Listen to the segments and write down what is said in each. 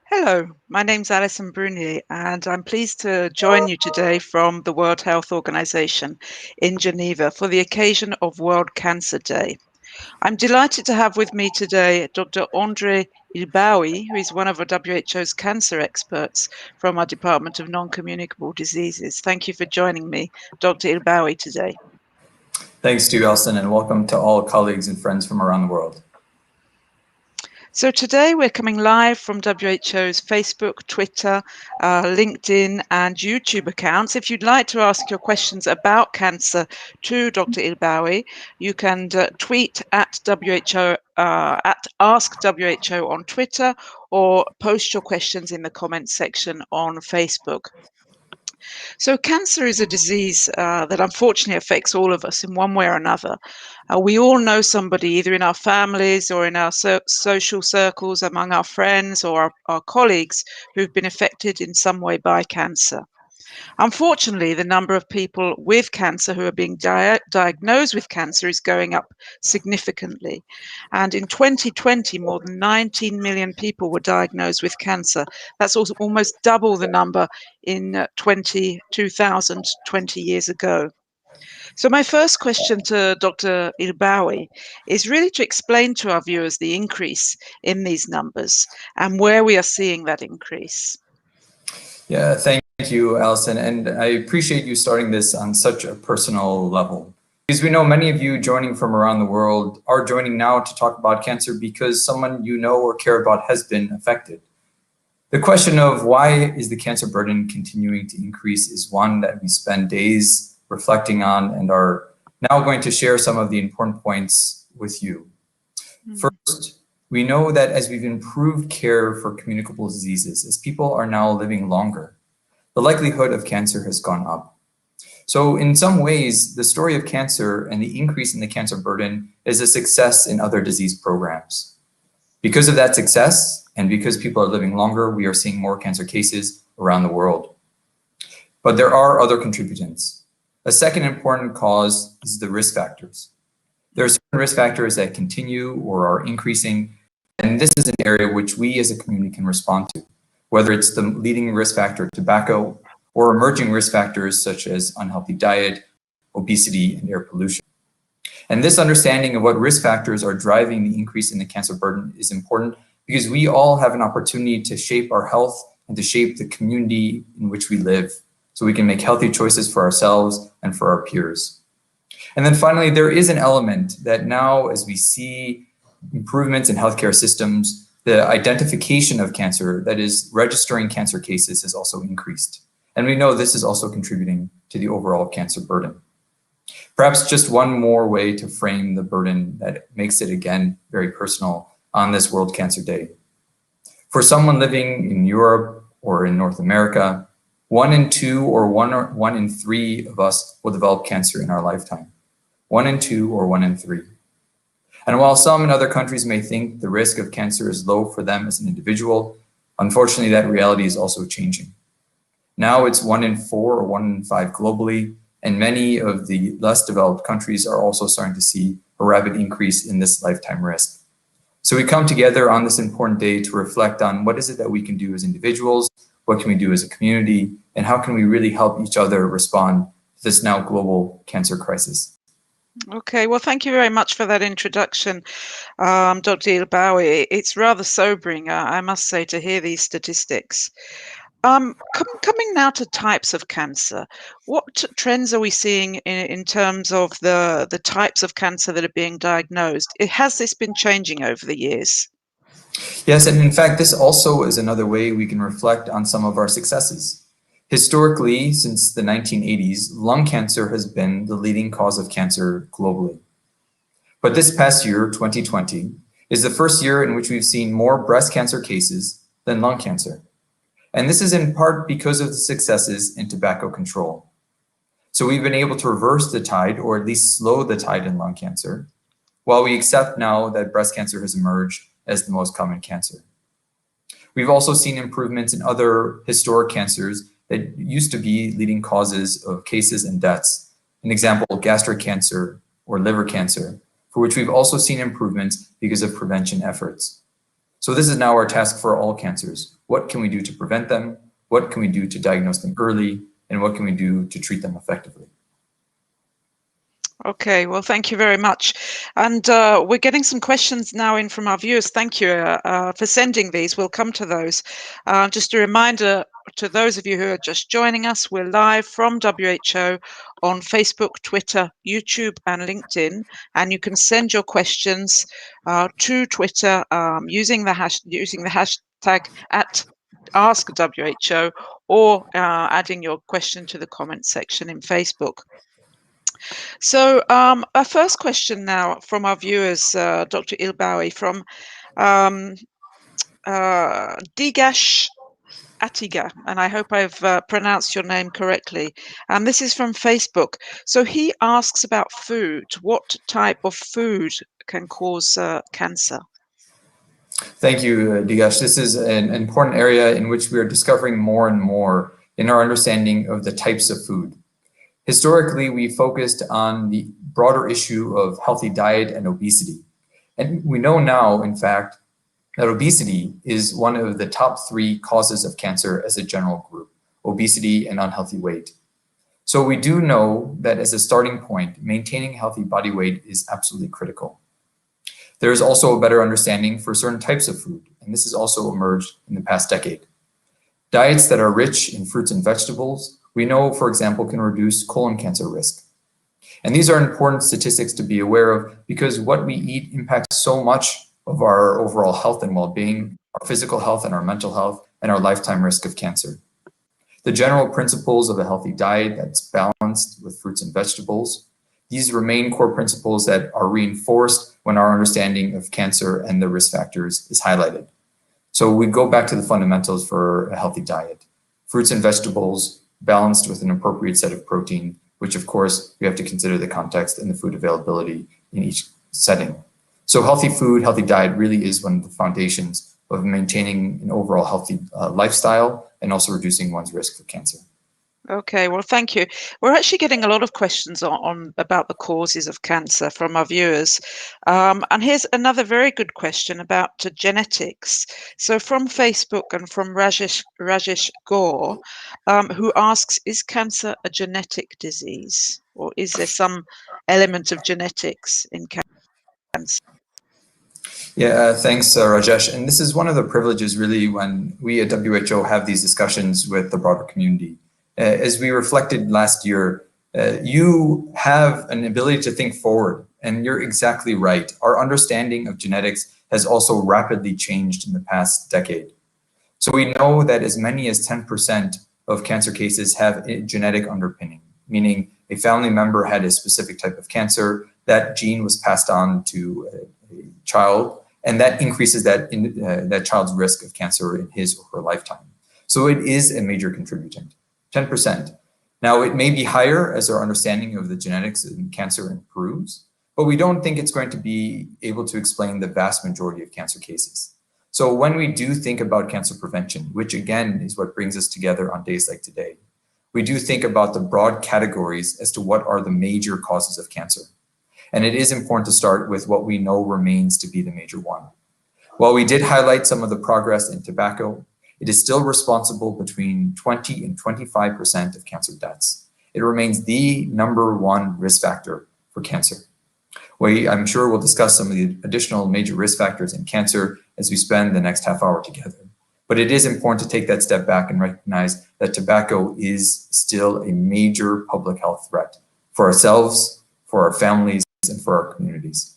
Hello, my name's Alison Brunier, and I'm pleased to join you today from the World Health Organization in Geneva for the occasion of World Cancer Day. I'm delighted to have with me today Dr. Andre Ilbawi, who is one of our WHO's cancer experts from our Department of Non-Communicable Diseases. Thank you for joining me, Dr. Ilbawi, today. Thanks to you, Alison, and welcome to all colleagues and friends from around the world. So today we're coming live from WHO's Facebook, Twitter, LinkedIn and YouTube accounts. If you'd like to ask your questions about cancer to Dr. Ilbawi, you can tweet at WHO, at Ask WHO on Twitter, or post your questions in the comments section on Facebook. So cancer is a disease that unfortunately affects all of us in one way or another. We all know somebody either in our families or in our social circles, among our friends or our colleagues who've been affected in some way by cancer. Unfortunately, the number of people with cancer who are being diagnosed with cancer is going up significantly. And in 2020, more than 19 million people were diagnosed with cancer. That's also almost double the number in 2000, 20 years ago. So my first question to Dr. Ilbawi is really to explain to our viewers the increase in these numbers and where we are seeing that increase. Yeah, thank you, Alison, and I appreciate you starting this on such a personal level. Because we know many of you joining from around the world are joining now to talk about cancer because someone you know or care about has been affected. The question of why is the cancer burden continuing to increase is one that we spend days reflecting on and are now going to share some of the important points with you. First, we know that as we've improved care for communicable diseases, as people are now living longer, the likelihood of cancer has gone up. So in some ways, the story of cancer and the increase in the cancer burden is a success in other disease programs. Because of that success, and because people are living longer, we are seeing more cancer cases around the world. But there are other contributors. A second important cause is the risk factors. There are certain risk factors that continue or are increasing, and this is an area which we as a community can respond to, whether it's the leading risk factor, tobacco, or emerging risk factors such as unhealthy diet, obesity, and air pollution. And this understanding of what risk factors are driving the increase in the cancer burden is important because we all have an opportunity to shape our health and to shape the community in which we live so we can make healthy choices for ourselves and for our peers. And then finally, there is an element that now, as we see improvements in healthcare systems, the identification of cancer, that is registering cancer cases, has also increased. And we know this is also contributing to the overall cancer burden. Perhaps just one more way to frame the burden that makes it, again, very personal on this World Cancer Day. For someone living in Europe or in North America, 1 in 2 or 1 in 3 of us will develop cancer in our lifetime. 1 in 2 or 1 in 3. And while some in other countries may think the risk of cancer is low for them as an individual, unfortunately that reality is also changing. Now it's 1 in 4 or 1 in 5 globally, and many of the less developed countries are also starting to see a rapid increase in this lifetime risk. So we come together on this important day to reflect on what is it that we can do as individuals, what can we do as a community, and how can we really help each other respond to this now global cancer crisis. Okay, well, thank you very much for that introduction, Dr. Ilbawi. It's rather sobering, I must say, to hear these statistics. Coming now to types of cancer, what trends are we seeing in terms of the types of cancer that are being diagnosed? Has this been changing over the years? Yes, and in fact, this also is another way we can reflect on some of our successes. Historically, since the 1980s, lung cancer has been the leading cause of cancer globally. But this past year, 2020, is the first year in which we've seen more breast cancer cases than lung cancer. And this is in part because of the successes in tobacco control. So we've been able to reverse the tide, or at least slow the tide in lung cancer, while we accept now that breast cancer has emerged as the most common cancer. We've also seen improvements in other historic cancers that used to be leading causes of cases and deaths. An example, gastric cancer or liver cancer, for which we've also seen improvements because of prevention efforts. So this is now our task for all cancers. What can we do to prevent them? What can we do to diagnose them early? And what can we do to treat them effectively? Okay, well, thank you very much. And we're getting some questions now in from our viewers. Thank you for sending these. We'll come to those. Just a reminder to those of you who are just joining us, we're live from WHO on Facebook, Twitter, YouTube, and LinkedIn. And you can send your questions to Twitter using the hashtag at AskWHO or adding your question to the comment section in Facebook. So our first question now from our viewers, Dr. Ilbawi, from Digash Atiga, and I hope I've pronounced your name correctly. And this is from Facebook. So he asks about food. What type of food can cause cancer? Thank you, Digash. This is an important area in which we are discovering more and more in our understanding of the types of food. Historically, we focused on the broader issue of healthy diet and obesity. And we know now, in fact, that obesity is one of the top 3 causes of cancer as a general group, obesity and unhealthy weight. So we do know that as a starting point, maintaining healthy body weight is absolutely critical. There is also a better understanding for certain types of food, and this has also emerged in the past decade. Diets that are rich in fruits and vegetables, we know, for example, can reduce colon cancer risk. And these are important statistics to be aware of because what we eat impacts so much of our overall health and well-being, our physical health and our mental health, and our lifetime risk of cancer. The general principles of a healthy diet that's balanced with fruits and vegetables, these remain core principles that are reinforced when our understanding of cancer and the risk factors is highlighted. So we go back to the fundamentals for a healthy diet. Fruits and vegetables balanced with an appropriate set of protein, which of course we have to consider the context and the food availability in each setting. So healthy food, healthy diet really is one of the foundations of maintaining an overall healthy lifestyle and also reducing one's risk for cancer. Okay, well, thank you. We're actually getting a lot of questions on about the causes of cancer from our viewers. And here's another very good question about genetics. So from Facebook and from Rajesh Gore, who asks, is cancer a genetic disease? Or is there some element of genetics in cancer? Yeah, thanks, Rajesh. And this is one of the privileges really when we at WHO have these discussions with the broader community. As we reflected last year, you have an ability to think forward, and you're exactly right. Our understanding of genetics has also rapidly changed in the past decade. So we know that as many as 10% of cancer cases have a genetic underpinning, meaning a family member had a specific type of cancer, that gene was passed on to a child, and that increases that child's risk of cancer in his or her lifetime. So it is a major contributant. 10%. Now, it may be higher as our understanding of the genetics in cancer improves, but we don't think it's going to be able to explain the vast majority of cancer cases. So when we do think about cancer prevention, which again is what brings us together on days like today, we do think about the broad categories as to what are the major causes of cancer. And it is important to start with what we know remains to be the major one. While we did highlight some of the progress in tobacco, it is still responsible between 20 and 25% of cancer deaths. It remains the #1 risk factor for cancer. I'm sure we'll discuss some of the additional major risk factors in cancer as we spend the next half hour together. But it is important to take that step back and recognize that tobacco is still a major public health threat for ourselves, for our families, and for our communities.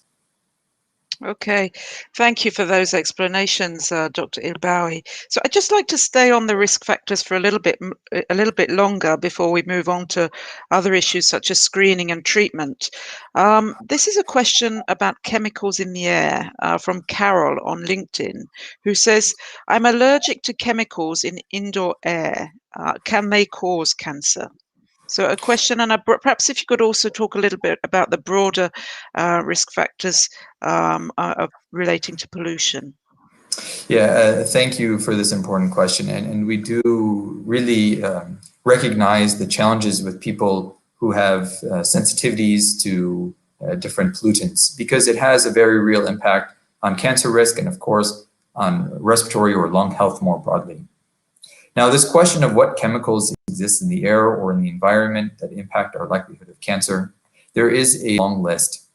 Okay, thank you for those explanations, Dr. Ilbawi. So I'd just like to stay on the risk factors for a little bit longer before we move on to other issues such as screening and treatment. This is a question about chemicals in the air from Carol on LinkedIn, who says, "I'm allergic to chemicals in indoor air. Can they cause cancer?" So a question, and perhaps if you could also talk a little bit about the broader risk factors relating to pollution. Yeah, thank you for this important question. And we do really recognize the challenges with people who have sensitivities to different pollutants, because it has a very real impact on cancer risk and, of course, on respiratory or lung health more broadly. Now, this question of what chemicals exist in the air or in the environment that impact our likelihood of cancer, there is a long list.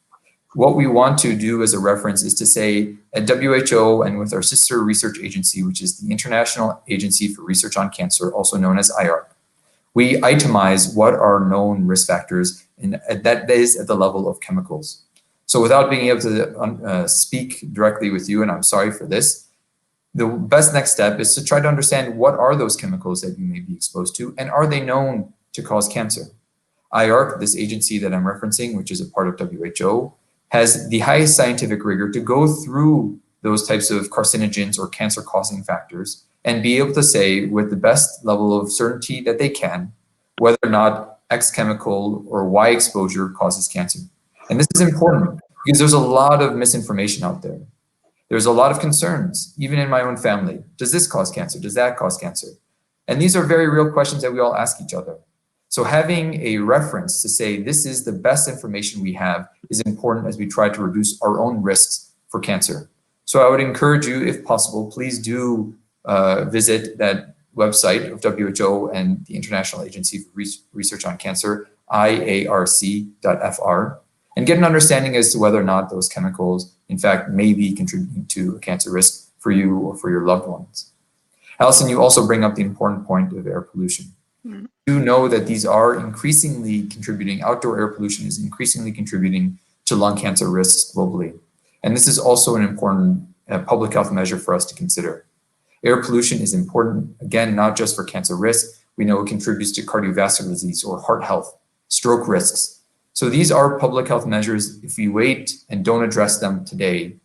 What we want to do as a reference is to say at WHO and with our sister research agency, which is the International Agency for Research on Cancer, also known as IARC, we itemize what are known risk factors, and that is at the level of chemicals. So without being able to speak directly with you, and I'm sorry for this, the best next step is to try to understand what are those chemicals that you may be exposed to, and are they known to cause cancer? IARC, this agency that I'm referencing, which is a part of WHO, has the highest scientific rigor to go through those types of carcinogens or cancer-causing factors and be able to say with the best level of certainty that they can whether or not X chemical or Y exposure causes cancer. And this is important because there's a lot of misinformation out there. There's a lot of concerns, even in my own family. Does this cause cancer? Does that cause cancer? And these are very real questions that we all ask each other. So having a reference to say this is the best information we have is important as we try to reduce our own risks for cancer. So I would encourage you, if possible, please do visit that website of WHO and the International Agency for Research on Cancer, IARC.fr, and get an understanding as to whether or not those chemicals, in fact, may be contributing to a cancer risk for you or for your loved ones. Alison, you also bring up the important point of air pollution. Mm-hmm. You know that these are increasingly contributing, outdoor air pollution is increasingly contributing to lung cancer risks globally. And this is also an important public health measure for us to consider. Air pollution is important, again, not just for cancer risk. We know it contributes to cardiovascular disease or heart health, stroke risks. So these are public health measures. If we wait and don't address them today,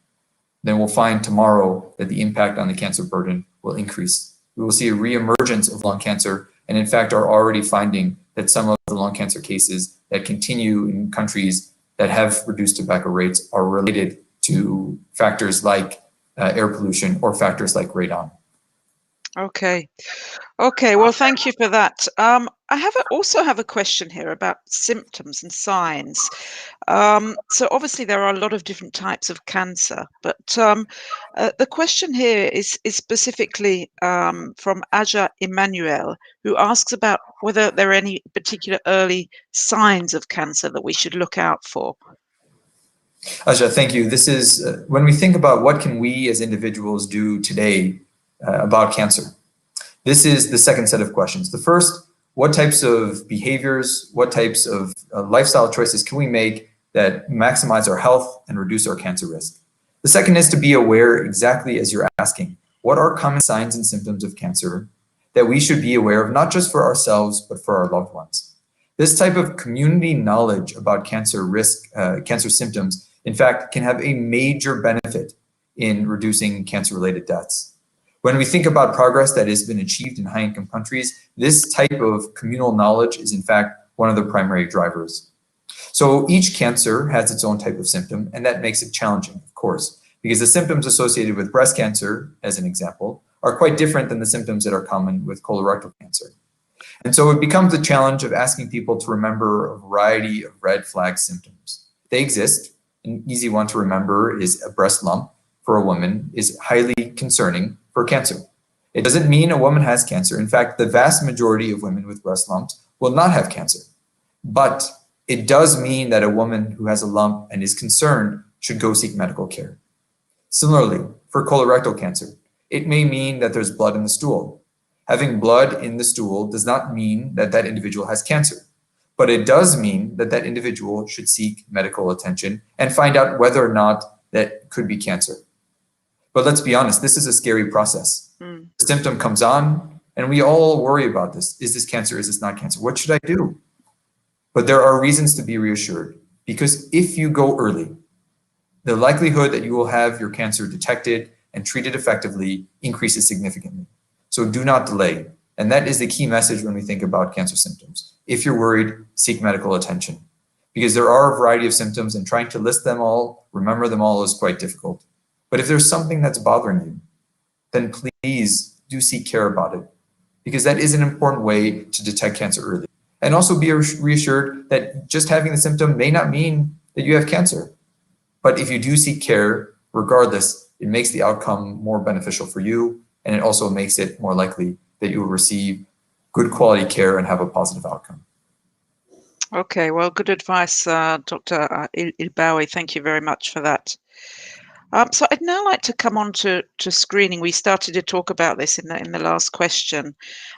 then we'll find tomorrow that the impact on the cancer burden will increase. We will see a reemergence of lung cancer, and in fact are already finding that some of the lung cancer cases that continue in countries that have reduced tobacco rates are related to factors like air pollution or factors like radon. Okay. Well, thank you for that. I also have a question here about symptoms and signs. So obviously there are a lot of different types of cancer, but the question here is specifically from Aja Emmanuel, who asks about whether there are any particular early signs of cancer that we should look out for. Aja, thank you. This is when we think about what can we as individuals do today about cancer. This is the second set of questions. The first, what types of behaviors, what types of lifestyle choices can we make that maximize our health and reduce our cancer risk? The second is to be aware, exactly as you're asking, what are common signs and symptoms of cancer that we should be aware of, not just for ourselves, but for our loved ones. This type of community knowledge about cancer risk, cancer symptoms, in fact, can have a major benefit in reducing cancer-related deaths. When we think about progress that has been achieved in high-income countries, this type of communal knowledge is in fact one of the primary drivers. So each cancer has its own type of symptom, and that makes it challenging, of course, because the symptoms associated with breast cancer, as an example, are quite different than the symptoms that are common with colorectal cancer. And so it becomes a challenge of asking people to remember a variety of red flag symptoms. They exist. An easy one to remember is a breast lump for a woman is highly concerning for cancer. It doesn't mean a woman has cancer. In fact, the vast majority of women with breast lumps will not have cancer. But it does mean that a woman who has a lump and is concerned should go seek medical care. Similarly, for colorectal cancer, it may mean that there's blood in the stool. Having blood in the stool does not mean that that individual has cancer, but it does mean that that individual should seek medical attention and find out whether or not that could be cancer. But let's be honest, this is a scary process. The symptom comes on and we all worry about this. Is this cancer? Is this not cancer? What should I do? But there are reasons to be reassured, because if you go early, the likelihood that you will have your cancer detected and treated effectively increases significantly. So do not delay. And that is the key message when we think about cancer symptoms. If you're worried, seek medical attention, because there are a variety of symptoms and trying to list them all, remember them all is quite difficult. But if there's something that's bothering you, then please do seek care about it, because that is an important way to detect cancer early. And also be reassured that just having the symptom may not mean that you have cancer. But if you do seek care, regardless, it makes the outcome more beneficial for you, and it also makes it more likely that you will receive good quality care and have a positive outcome. Okay, well, good advice, Dr. Ilbawi. Thank you very much for that. So I'd now like to come on to screening. We started to talk about this in the last question,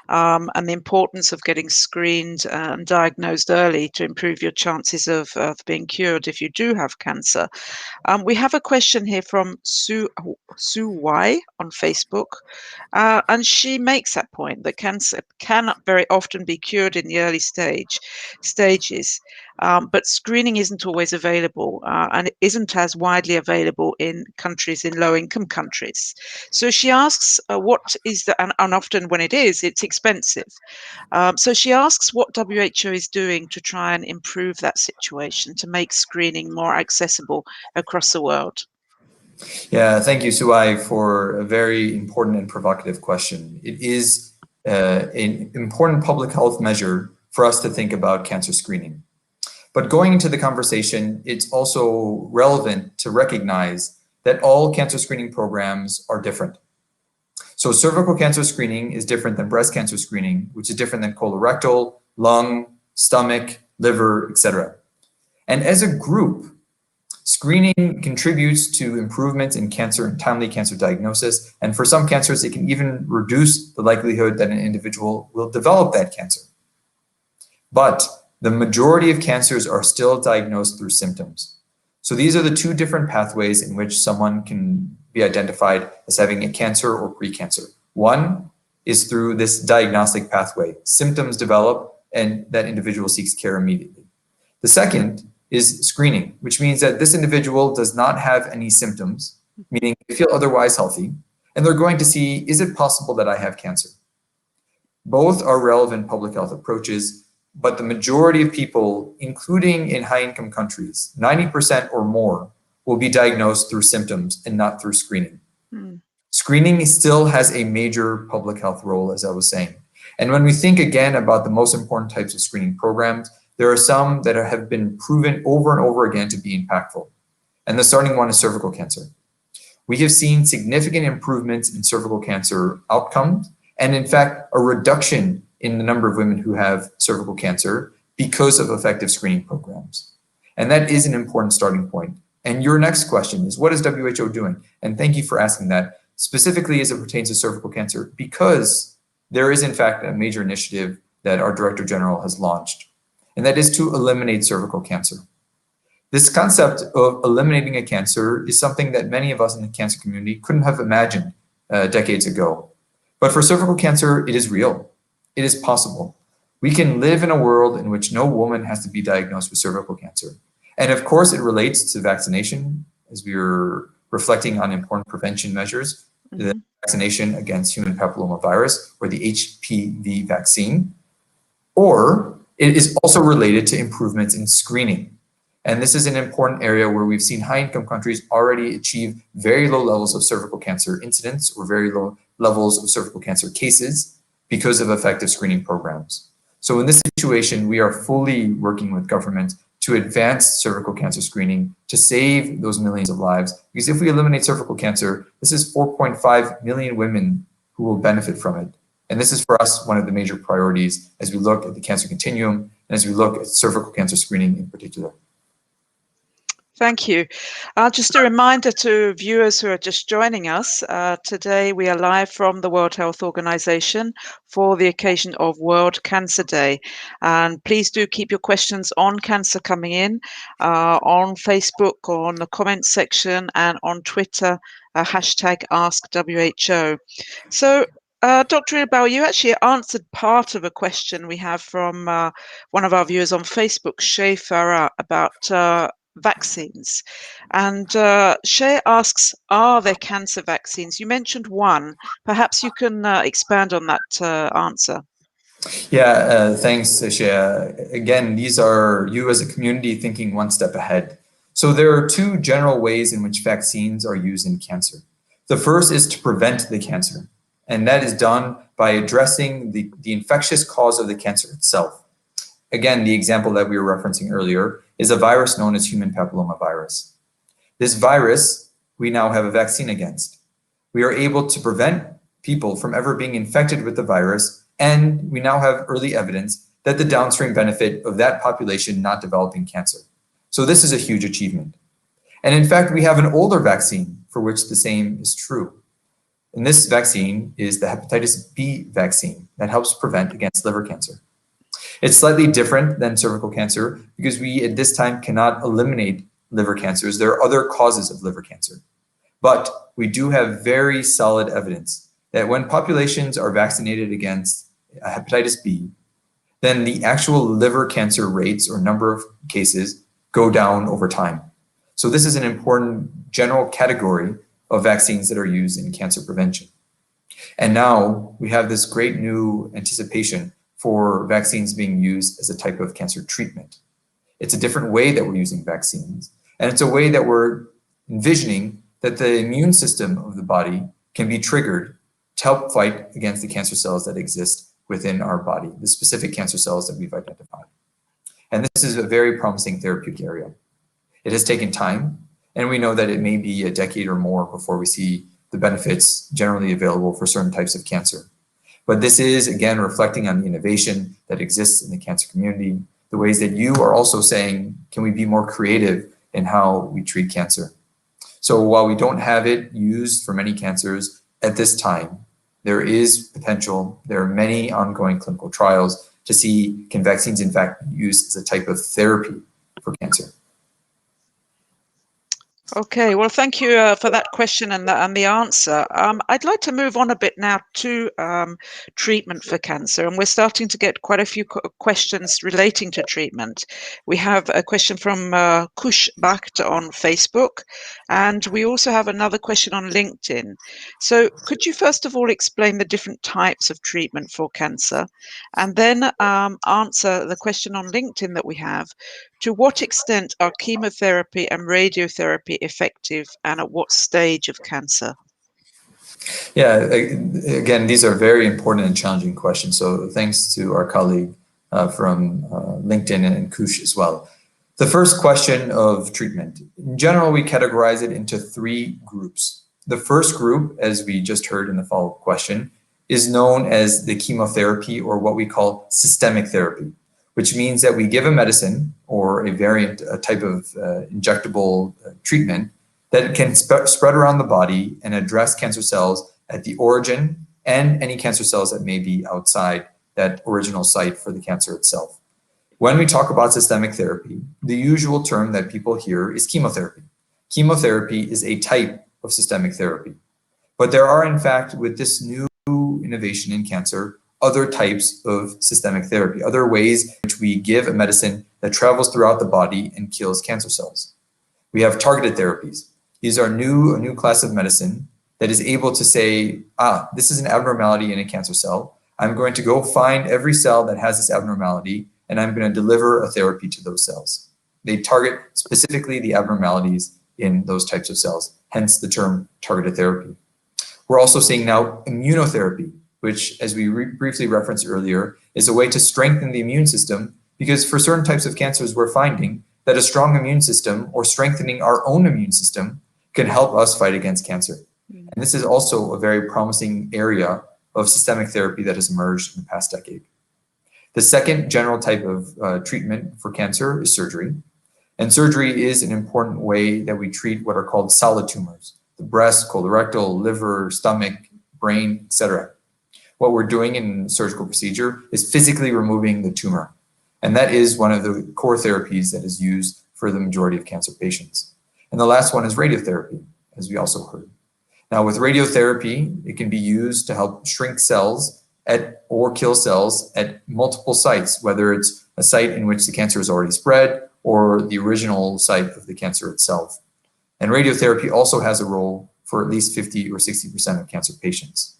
and the importance of getting screened and diagnosed early to improve your chances of being cured if you do have cancer. We have a question here from Sue Y on Facebook, and she makes that point that cancer can very often be cured in the early stages, but screening isn't always available, and it isn't as widely available in countries, in low-income countries. So she asks, what is the, and often when it is, it's expensive. So she asks what WHO is doing to try and improve that situation, to make screening more accessible across the world. Yeah, thank you, Suai, for a very important and provocative question. It is an important public health measure for us to think about cancer screening. But going into the conversation, it's also relevant to recognize that all cancer screening programs are different. So cervical cancer screening is different than breast cancer screening, which is different than colorectal, lung, stomach, liver, etc. And as a group, screening contributes to improvements in cancer and timely cancer diagnosis. And for some cancers, it can even reduce the likelihood that an individual will develop that cancer. But the majority of cancers are still diagnosed through symptoms. So these are the two different pathways in which someone can be identified as having a cancer or pre-cancer. One is through this diagnostic pathway. Symptoms develop and that individual seeks care immediately. The second is screening, which means that this individual does not have any symptoms, meaning they feel otherwise healthy, and they're going to see, is it possible that I have cancer? Both are relevant public health approaches, but the majority of people, including in high-income countries, 90% or more, will be diagnosed through symptoms and not through screening. Screening still has a major public health role, as I was saying. And when we think again about the most important types of screening programs, there are some that have been proven over and over again to be impactful. And the starting one is cervical cancer. We have seen significant improvements in cervical cancer outcomes, and in fact, a reduction in the number of women who have cervical cancer because of effective screening programs. And that is an important starting point. And your next question is, what is WHO doing? And thank you for asking that, specifically as it pertains to cervical cancer, because there is in fact a major initiative that our Director General has launched, and that is to eliminate cervical cancer. This concept of eliminating a cancer is something that many of us in the cancer community couldn't have imagined decades ago. But for cervical cancer, it is real. It is possible. We can live in a world in which no woman has to be diagnosed with cervical cancer. And of course, it relates to vaccination, as we were reflecting on important prevention measures, the vaccination against human papillomavirus, or the HPV vaccine, or it is also related to improvements in screening. And this is an important area where we've seen high-income countries already achieve very low levels of cervical cancer incidence or very low levels of cervical cancer cases because of effective screening programs. So in this situation, we are fully working with government to advance cervical cancer screening to save those millions of lives. Because if we eliminate cervical cancer, this is 4.5 million women who will benefit from it. And this is for us one of the major priorities as we look at the cancer continuum and as we look at cervical cancer screening in particular. Thank you. Just a reminder to viewers who are just joining us, today we are live from the World Health Organization for the occasion of World Cancer Day. And please do keep your questions on cancer coming in on Facebook or on the comments section and on Twitter, hashtag AskWHO. So Dr. Ilbawi, you actually answered part of a question we have from one of our viewers on Facebook, Shay Farah, about vaccines. And Shay asks, are there cancer vaccines? You mentioned one. Perhaps you can expand on that answer. Yeah, thanks, Shay. Again, these are you as a community thinking one step ahead. So there are two general ways in which vaccines are used in cancer. The first is to prevent the cancer, and that is done by addressing the infectious cause of the cancer itself. Again, the example that we were referencing earlier is a virus known as human papillomavirus. This virus, we now have a vaccine against. We are able to prevent people from ever being infected with the virus, and we now have early evidence that the downstream benefit of that population not developing cancer. So this is a huge achievement. And in fact, we have an older vaccine for which the same is true. And this vaccine is the hepatitis B vaccine that helps prevent against liver cancer. It's slightly different than cervical cancer because we at this time cannot eliminate liver cancers. There are other causes of liver cancer. But we do have very solid evidence that when populations are vaccinated against hepatitis B, then the actual liver cancer rates or number of cases go down over time. So this is an important general category of vaccines that are used in cancer prevention. And now we have this great new anticipation for vaccines being used as a type of cancer treatment. It's a different way that we're using vaccines, and it's a way that we're envisioning that the immune system of the body can be triggered to help fight against the cancer cells that exist within our body, the specific cancer cells that we've identified. And this is a very promising therapeutic area. It has taken time, and we know that it may be a decade or more before we see the benefits generally available for certain types of cancer. But this is, again, reflecting on the innovation that exists in the cancer community, the ways that you are also saying, can we be more creative in how we treat cancer? So while we don't have it used for many cancers at this time, there is potential. There are many ongoing clinical trials to see, can vaccines in fact be used as a type of therapy for cancer? Okay, well, thank you for that question and the answer. I'd like to move on a bit now to treatment for cancer, and we're starting to get quite a few questions relating to treatment. We have a question from Kush Bakht on Facebook, and we also have another question on LinkedIn. So could you first of all explain the different types of treatment for cancer, and then answer the question on LinkedIn that we have? To what extent are chemotherapy and radiotherapy effective, and at what stage of cancer? Yeah, again, these are very important and challenging questions. So thanks to our colleague from LinkedIn and Kush as well. The first question of treatment. In general, we categorize it into three groups. The first group, as we just heard in the follow-up question, is known as the chemotherapy, or what we call systemic therapy, which means that we give a medicine or a variant, a type of injectable treatment that can spread around the body and address cancer cells at the origin and any cancer cells that may be outside that original site for the cancer itself. When we talk about systemic therapy, the usual term that people hear is chemotherapy. Chemotherapy is a type of systemic therapy. But there are, in fact, with this new innovation in cancer, other types of systemic therapy, other ways in which we give a medicine that travels throughout the body and kills cancer cells. We have targeted therapies. These are a new class of medicine that is able to say, this is an abnormality in a cancer cell. I'm going to go find every cell that has this abnormality, and I'm going to deliver a therapy to those cells. They target specifically the abnormalities in those types of cells, hence the term targeted therapy. We're also seeing now immunotherapy, which, as we briefly referenced earlier, is a way to strengthen the immune system, because for certain types of cancers, we're finding that a strong immune system or strengthening our own immune system can help us fight against cancer. And this is also a very promising area of systemic therapy that has emerged in the past decade. The second general type of treatment for cancer is surgery. And surgery is an important way that we treat what are called solid tumors, the breast, colorectal, liver, stomach, brain, etc. What we're doing in surgical procedure is physically removing the tumor. And that is one of the core therapies that is used for the majority of cancer patients. And the last one is radiotherapy, as we also heard. Now with radiotherapy, it can be used to help shrink cells or kill cells at multiple sites, whether it's a site in which the cancer is already spread or the original site of the cancer itself. And radiotherapy also has a role for at least 50 or 60% of cancer patients.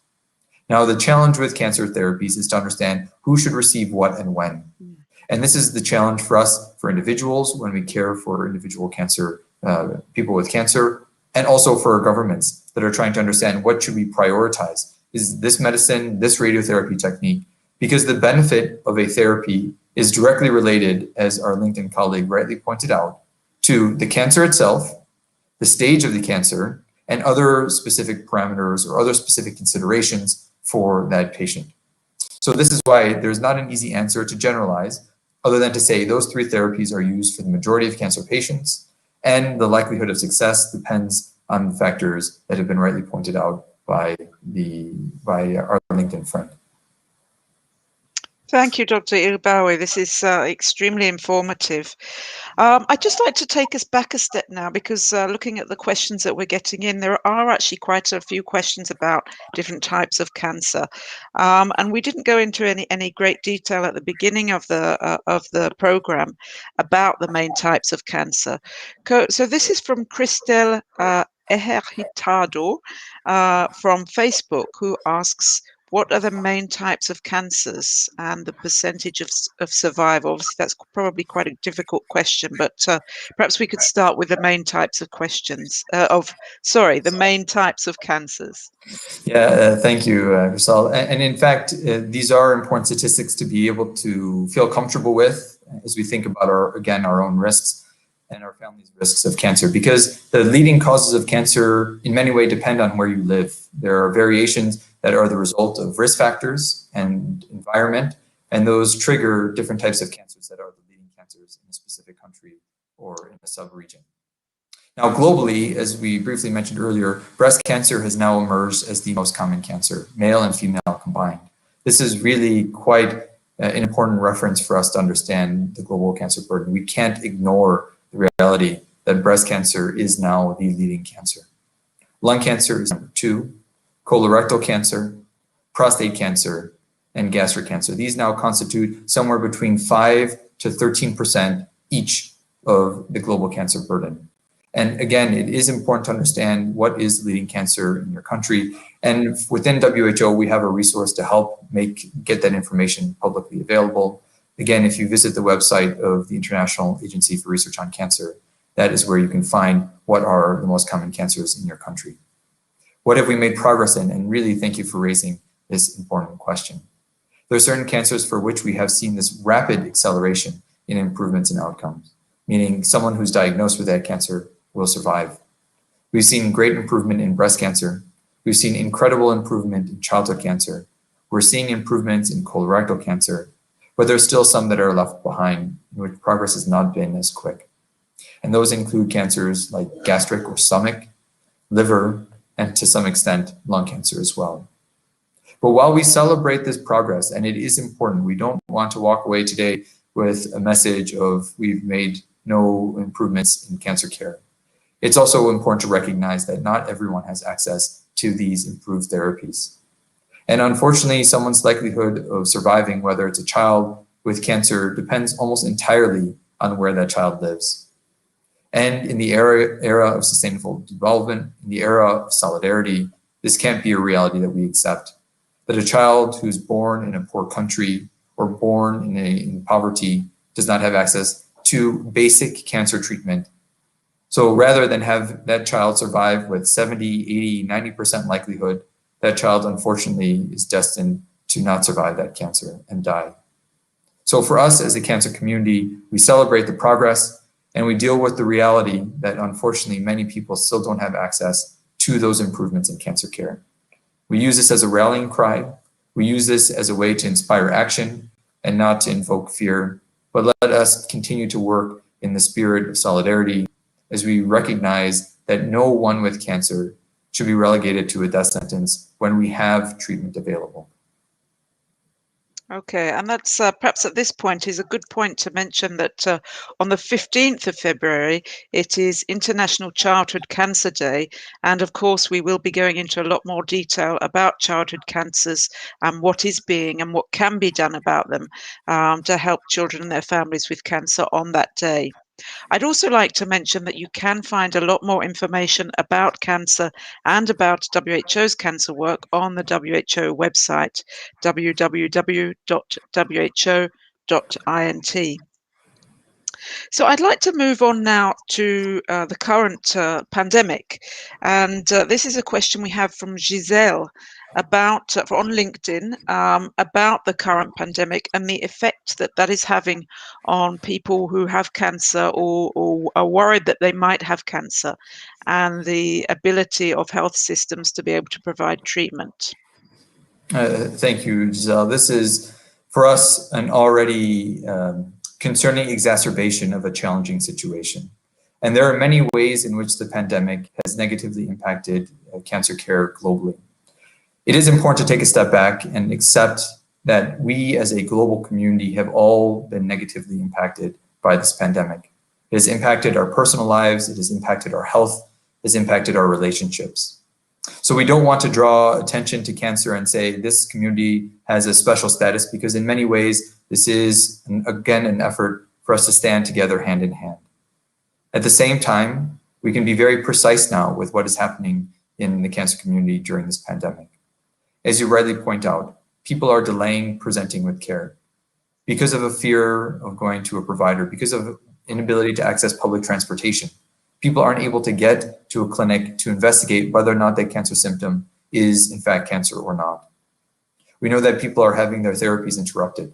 Now, the challenge with cancer therapies is to understand who should receive what and when. And this is the challenge for us, for individuals, when we care for individual cancer, people with cancer, and also for governments that are trying to understand what should we prioritize. Is this medicine, this radiotherapy technique? Because the benefit of a therapy is directly related, as our LinkedIn colleague rightly pointed out, to the cancer itself, the stage of the cancer, and other specific parameters or other specific considerations for that patient. So this is why there's not an easy answer to generalize, other than to say those three therapies are used for the majority of cancer patients, and the likelihood of success depends on the factors that have been rightly pointed out by our LinkedIn friend. Thank you, Dr. Ilbawi. This is extremely informative. I'd just like to take us back a step now, because looking at the questions that we're getting in, there are actually quite a few questions about different types of cancer. And we didn't go into any great detail at the beginning of the program about the main types of cancer. So this is from Cristel Ejercitado from Facebook, who asks, what are the main types of cancers and the percentage of survival? Obviously, that's probably quite a difficult question, but perhaps we could start with the main types of the main types of cancers. Yeah, thank you, Giselle. And in fact, these are important statistics to be able to feel comfortable with as we think about our own risks and our family's risks of cancer, because the leading causes of cancer in many ways depend on where you live. There are variations that are the result of risk factors and environment, and those trigger different types of cancers that are the leading cancers in a specific country or in a sub-region. Now, globally, as we briefly mentioned earlier, breast cancer has now emerged as the most common cancer, male and female combined. This is really quite an important reference for us to understand the global cancer burden. We can't ignore the reality that breast cancer is now the leading cancer. Lung cancer is number 2, colorectal cancer, prostate cancer, and gastric cancer. These now constitute somewhere between 5 to 13% each of the global cancer burden. And again, it is important to understand what is leading cancer in your country. And within WHO, we have a resource to help get that information publicly available. Again, if you visit the website of the International Agency for Research on Cancer, that is where you can find what are the most common cancers in your country. What have we made progress in? And really, thank you for raising this important question. There are certain cancers for which we have seen this rapid acceleration in improvements in outcomes, meaning someone who's diagnosed with that cancer will survive. We've seen great improvement in breast cancer. We've seen incredible improvement in childhood cancer. We're seeing improvements in colorectal cancer, but there's still some that are left behind in which progress has not been as quick. And those include cancers like gastric or stomach, liver, and to some extent, lung cancer as well. But while we celebrate this progress, and it is important, we don't want to walk away today with a message of we've made no improvements in cancer care. It's also important to recognize that not everyone has access to these improved therapies. And unfortunately, someone's likelihood of surviving, whether it's a child with cancer, depends almost entirely on where that child lives. And in the era of sustainable development, in the era of solidarity, this can't be a reality that we accept. That a child who's born in a poor country or born in poverty does not have access to basic cancer treatment. So rather than have that child survive with 70, 80, 90% likelihood, that child unfortunately is destined to not survive that cancer and die. So for us as a cancer community, we celebrate the progress and we deal with the reality that unfortunately many people still don't have access to those improvements in cancer care. We use this as a rallying cry. We use this as a way to inspire action and not to invoke fear, but let us continue to work in the spirit of solidarity as we recognize that no one with cancer should be relegated to a death sentence when we have treatment available. Okay, and that's perhaps at this point is a good point to mention that on the 15th of February, it is International Childhood Cancer Day. And of course, we will be going into a lot more detail about childhood cancers and what is being and what can be done about them to help children and their families with cancer on that day. I'd also like to mention that you can find a lot more information about cancer and about WHO's cancer work on the WHO website, www.who.int. So I'd like to move on now to the current pandemic. And this is a question we have from Giselle. on LinkedIn about the current pandemic and the effect that that is having on people who have cancer or are worried that they might have cancer, and the ability of health systems to be able to provide treatment. Thank you, Giselle. This is, for us, an already concerning exacerbation of a challenging situation. And there are many ways in which the pandemic has negatively impacted cancer care globally. It is important to take a step back and accept that we as a global community have all been negatively impacted by this pandemic. It has impacted our personal lives, it has impacted our health, it has impacted our relationships. So we don't want to draw attention to cancer and say this community has a special status, because in many ways, this is, again, an effort for us to stand together hand in hand. At the same time, we can be very precise now with what is happening in the cancer community during this pandemic. As you rightly point out, people are delaying presenting with care because of a fear of going to a provider, because of inability to access public transportation. People aren't able to get to a clinic to investigate whether or not that cancer symptom is in fact cancer or not. We know that people are having their therapies interrupted,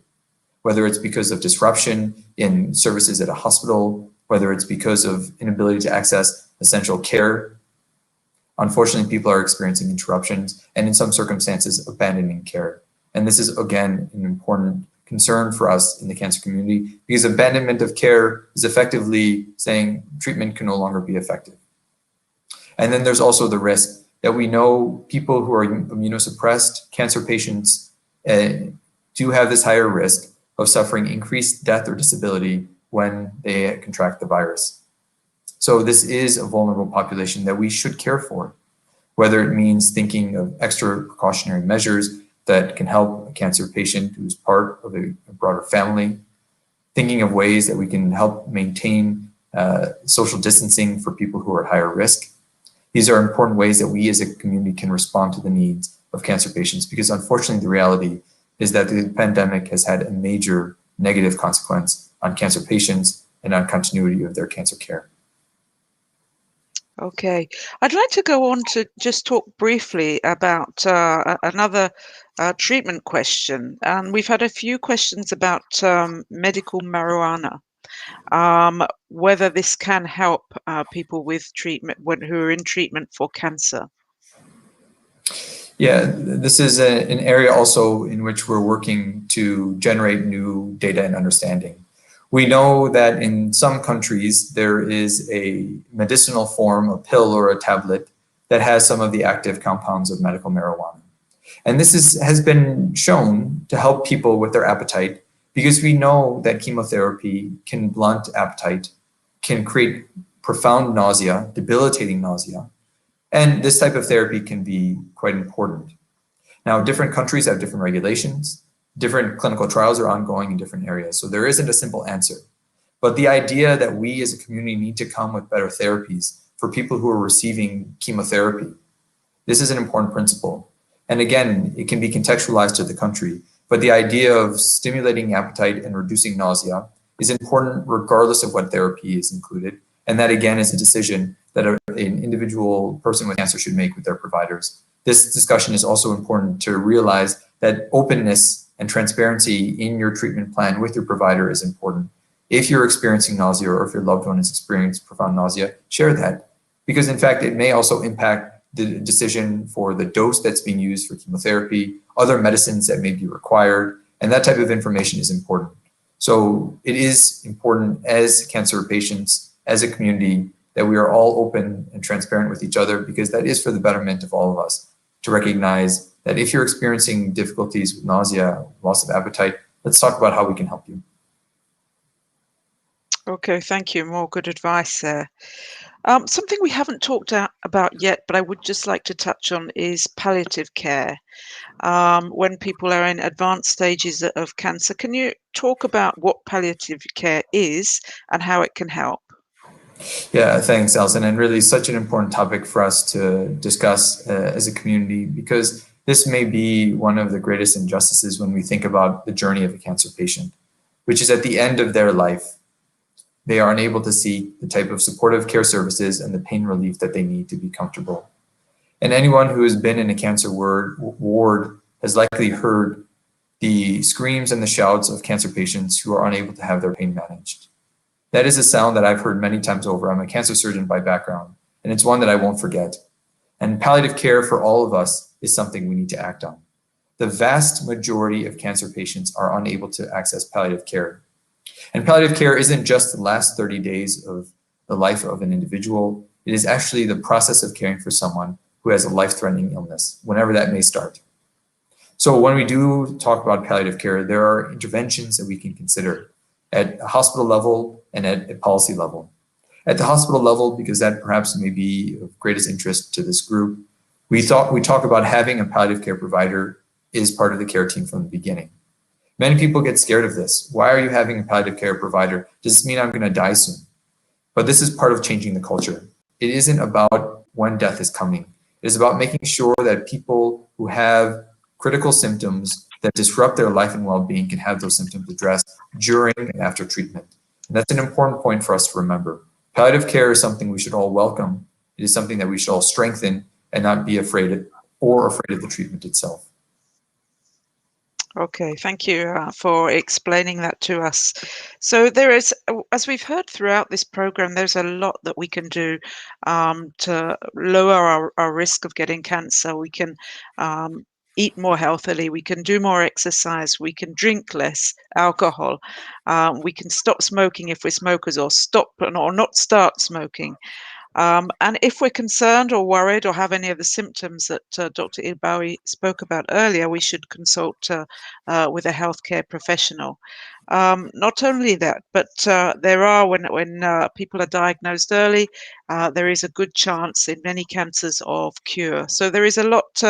whether it's because of disruption in services at a hospital, whether it's because of inability to access essential care. Unfortunately, people are experiencing interruptions and in some circumstances abandoning care. And this is, again, an important concern for us in the cancer community, because abandonment of care is effectively saying treatment can no longer be effective. And then there's also the risk that we know people who are immunosuppressed, cancer patients, do have this higher risk of suffering increased death or disability when they contract the virus. So this is a vulnerable population that we should care for, whether it means thinking of extra precautionary measures that can help a cancer patient who's part of a broader family, thinking of ways that we can help maintain social distancing for people who are at higher risk. These are important ways that we as a community can respond to the needs of cancer patients, because unfortunately the reality is that the pandemic has had a major negative consequence on cancer patients and on continuity of their cancer care. Okay, I'd like to go on to just talk briefly about another treatment question. We've had a few questions about medical marijuana, whether this can help people with treatment who are in treatment for cancer. Yeah, this is an area also in which we're working to generate new data and understanding. We know that in some countries, there is a medicinal form, a pill or a tablet, that has some of the active compounds of medical marijuana. And this has been shown to help people with their appetite, because we know that chemotherapy can blunt appetite, can create profound nausea, debilitating nausea, and this type of therapy can be quite important. Now, different countries have different regulations. Different clinical trials are ongoing in different areas. So there isn't a simple answer. But the idea that we as a community need to come with better therapies for people who are receiving chemotherapy, this is an important principle. And again, it can be contextualized to the country, but the idea of stimulating appetite and reducing nausea is important regardless of what therapy is included. And that again is a decision that an individual person with cancer should make with their providers. This discussion is also important to realize that openness and transparency in your treatment plan with your provider is important. If you're experiencing nausea, or if your loved one has experienced profound nausea, share that. Because in fact, it may also impact the decision for the dose that's being used for chemotherapy, other medicines that may be required, and that type of information is important. So it is important as cancer patients, as a community, that we are all open and transparent with each other, because that is for the betterment of all of us, to recognize that if you're experiencing difficulties with nausea, loss of appetite, let's talk about how we can help you. Okay, thank you. More good advice there. Something we haven't talked about yet, but I would just like to touch on, is palliative care. When people are in advanced stages of cancer, can you talk about what palliative care is and how it can help? Yeah, thanks, Alison. And really such an important topic for us to discuss as a community, because this may be one of the greatest injustices when we think about the journey of a cancer patient, which is at the end of their life, they are unable to seek the type of supportive care services and the pain relief that they need to be comfortable. And anyone who has been in a cancer ward has likely heard the screams and the shouts of cancer patients who are unable to have their pain managed. That is a sound that I've heard many times over. I'm a cancer surgeon by background, and it's one that I won't forget. And palliative care for all of us is something we need to act on. The vast majority of cancer patients are unable to access palliative care. And palliative care isn't just the last 30 days of the life of an individual. It is actually the process of caring for someone who has a life-threatening illness, whenever that may start. So when we do talk about palliative care, there are interventions that we can consider at a hospital level and at a policy level. At the hospital level, because that perhaps may be of greatest interest to this group, we talk about having a palliative care provider is part of the care team from the beginning. Many people get scared of this. Why are you having a palliative care provider? Does this mean I'm going to die soon? But this is part of changing the culture. It isn't about when death is coming. It is about making sure that people who have critical symptoms that disrupt their life and well-being can have those symptoms addressed during and after treatment. And that's an important point for us to remember. Palliative care is something we should all welcome. It is something that we should all strengthen and not be afraid of the treatment itself. Okay, thank you for explaining that to us. So there is, as we've heard throughout this program, there's a lot that we can do to lower our risk of getting cancer. We can eat more healthily, we can do more exercise, we can drink less alcohol, we can stop smoking if we're smokers, or stop or not start smoking. And if we're concerned or worried or have any of the symptoms that Dr. Ilbawi spoke about earlier, we should consult with a healthcare professional. Not only that, but there are, when people are diagnosed early, there is a good chance in many cancers of cure. So there is a lot,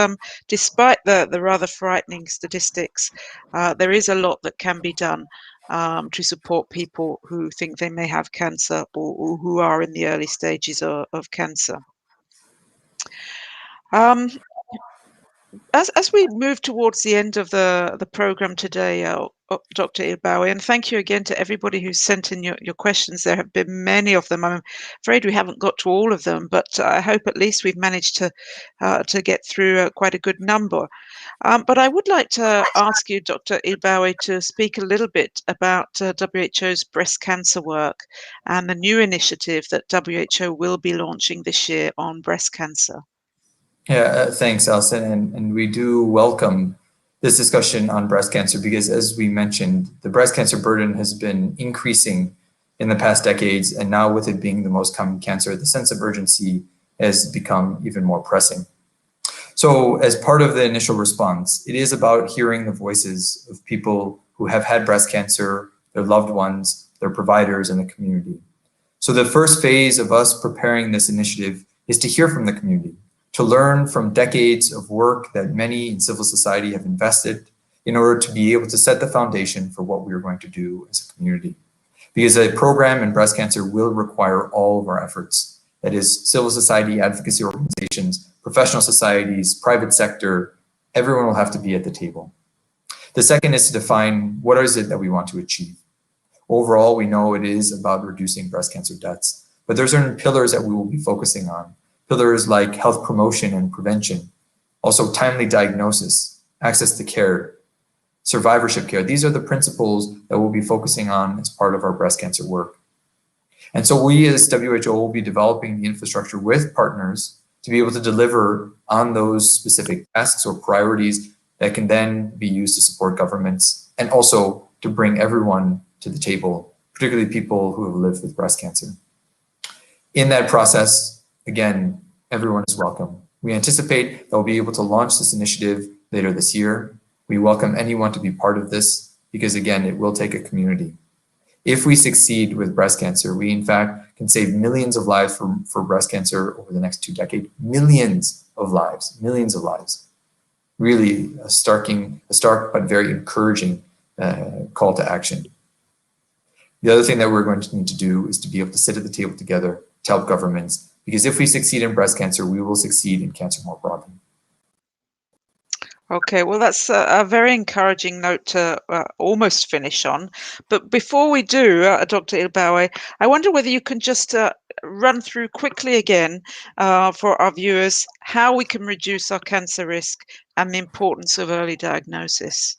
despite the rather frightening statistics, there is a lot that can be done to support people who think they may have cancer or who are in the early stages of cancer. As we move towards the end of the program today, Dr. Ilbawi, and thank you again to everybody who's sent in your questions. There have been many of them. I'm afraid we haven't got to all of them, but I hope at least we've managed to get through quite a good number. But I would like to ask you, Dr. Ilbawi, to speak a little bit about WHO's breast cancer work and the new initiative that WHO will be launching this year on breast cancer. Yeah, thanks, Alison. And we do welcome this discussion on breast cancer because, as we mentioned, the breast cancer burden has been increasing in the past decades. And now with it being the most common cancer, the sense of urgency has become even more pressing. So as part of the initial response, it is about hearing the voices of people who have had breast cancer, their loved ones, their providers, and the community. So the first phase of us preparing this initiative is to hear from the community, to learn from decades of work that many in civil society have invested in order to be able to set the foundation for what we are going to do as a community. Because a program in breast cancer will require all of our efforts. That is, civil society advocacy organizations, professional societies, private sector, everyone will have to be at the table. The second is to define what is it that we want to achieve. Overall, we know it is about reducing breast cancer deaths, but there's certain pillars that we will be focusing on. Pillars like health promotion and prevention, also timely diagnosis, access to care, survivorship care. These are the principles that we'll be focusing on as part of our breast cancer work. And so we as WHO will be developing the infrastructure with partners to be able to deliver on those specific tasks or priorities that can then be used to support governments and also to bring everyone to the table, particularly people who have lived with breast cancer. In that process, again, everyone is welcome. We anticipate that we'll be able to launch this initiative later this year. We welcome anyone to be part of this because, again, it will take a community. If we succeed with breast cancer, we in fact can save millions of lives for breast cancer over the next 2 decades. Millions of lives. Really a stark but very encouraging call to action. The other thing that we're going to need to do is to be able to sit at the table together to help governments, because if we succeed in breast cancer, we will succeed in cancer more broadly. Okay, well, that's a very encouraging note to almost finish on. But before we do, Dr. Ilbawi, I wonder whether you can just run through quickly again for our viewers how we can reduce our cancer risk and the importance of early diagnosis.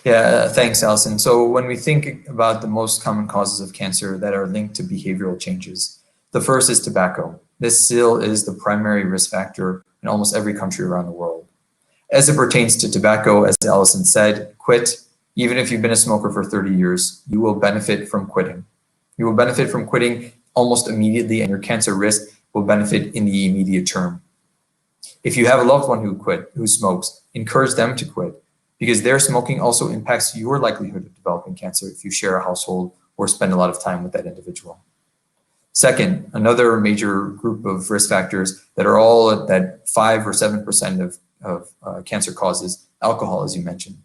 Yeah, thanks, Alison. So when we think about the most common causes of cancer that are linked to behavioral changes, the first is tobacco. This still is the primary risk factor in almost every country around the world. As it pertains to tobacco, as Alison said, quit. Even if you've been a smoker for 30 years, you will benefit from quitting. You will benefit from quitting almost immediately, and your cancer risk will benefit in the immediate term. If you have a loved one who smokes, encourage them to quit, because their smoking also impacts your likelihood of developing cancer if you share a household or spend a lot of time with that individual. Second, another major group of risk factors that are all at that 5 or 7% of cancer causes, alcohol, as you mentioned.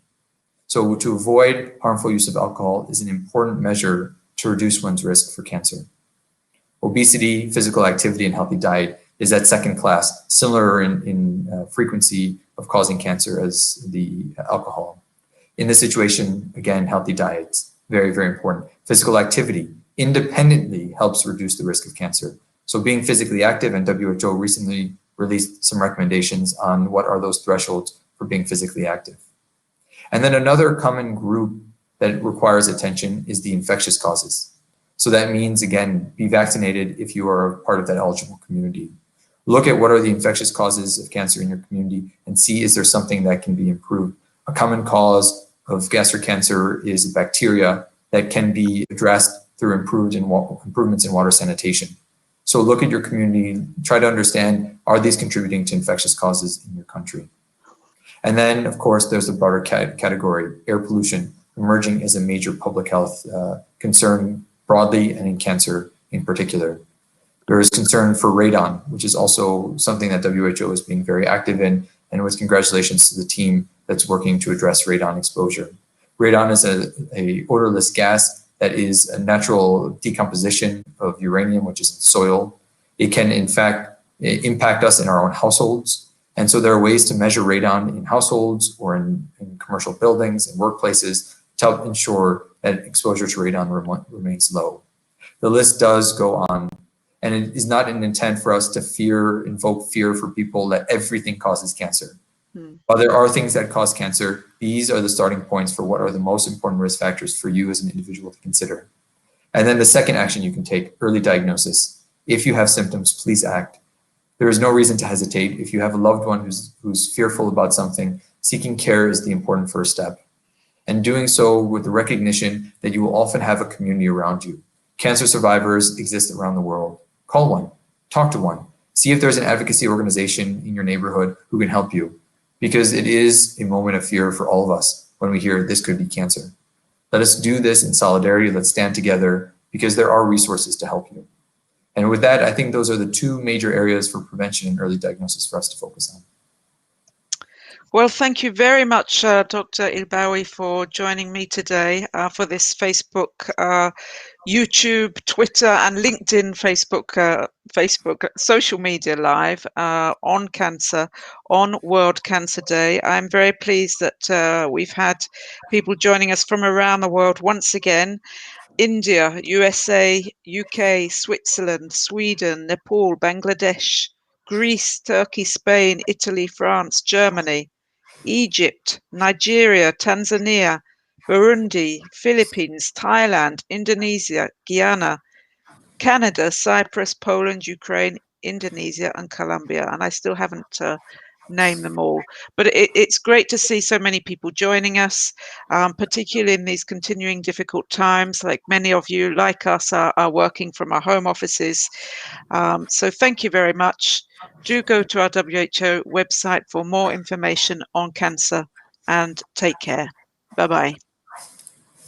So to avoid harmful use of alcohol is an important measure to reduce one's risk for cancer. Obesity, physical activity, and healthy diet is at second class, similar in frequency of causing cancer as the alcohol. In this situation, again, healthy diets, very, very important. Physical activity independently helps reduce the risk of cancer. So being physically active, and WHO recently released some recommendations on what are those thresholds for being physically active. And then another common group that requires attention is the infectious causes. So that means, again, be vaccinated if you are part of that eligible community. Look at what are the infectious causes of cancer in your community and see, is there something that can be improved? A common cause of gastric cancer is bacteria that can be addressed through improvements in water sanitation. So look at your community, try to understand, are these contributing to infectious causes in your country? And then, of course, there's a broader category, air pollution, emerging as a major public health concern broadly and in cancer in particular. There is concern for radon, which is also something that WHO is being very active in, and with congratulations to the team that's working to address radon exposure. Radon is a odorless gas that is a natural decomposition of uranium, which is in soil. It can, in fact, impact us in our own households. And so there are ways to measure radon in households or in commercial buildings and workplaces to help ensure that exposure to radon remains low. The list does go on, and it is not an intent for us to invoke fear for people that everything causes cancer. While there are things that cause cancer, these are the starting points for what are the most important risk factors for you as an individual to consider. And then the second action you can take, early diagnosis. If you have symptoms, please act. There is no reason to hesitate. If you have a loved one who's fearful about something, seeking care is the important first step. And doing so with the recognition that you will often have a community around you. Cancer survivors exist around the world. Call one, talk to one, see if there's an advocacy organization in your neighborhood who can help you, because it is a moment of fear for all of us when we hear this could be cancer. Let us do this in solidarity. Let's stand together, because there are resources to help you. And with that, I think those are the two major areas for prevention and early diagnosis for us to focus on. Well, thank you very much, Dr. Ilbawi, for joining me today for this Facebook, YouTube, Twitter, and LinkedIn Facebook social media live on cancer, on World Cancer Day. I'm very pleased that we've had people joining us from around the world once again. India, USA, UK, Switzerland, Sweden, Nepal, Bangladesh, Greece, Turkey, Spain, Italy, France, Germany, Egypt, Nigeria, Tanzania, Burundi, Philippines, Thailand, Indonesia, Guyana, Canada, Cyprus, Poland, Ukraine, Indonesia, and Colombia. And I still haven't named them all. But it's great to see so many people joining us, particularly in these continuing difficult times. Like many of you, like us, are working from our home offices. So thank you very much. Do go to our WHO website for more information on cancer, and take care. Bye-bye.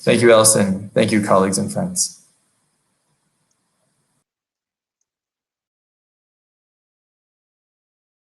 Thank you, Alison. Thank you, colleagues and friends.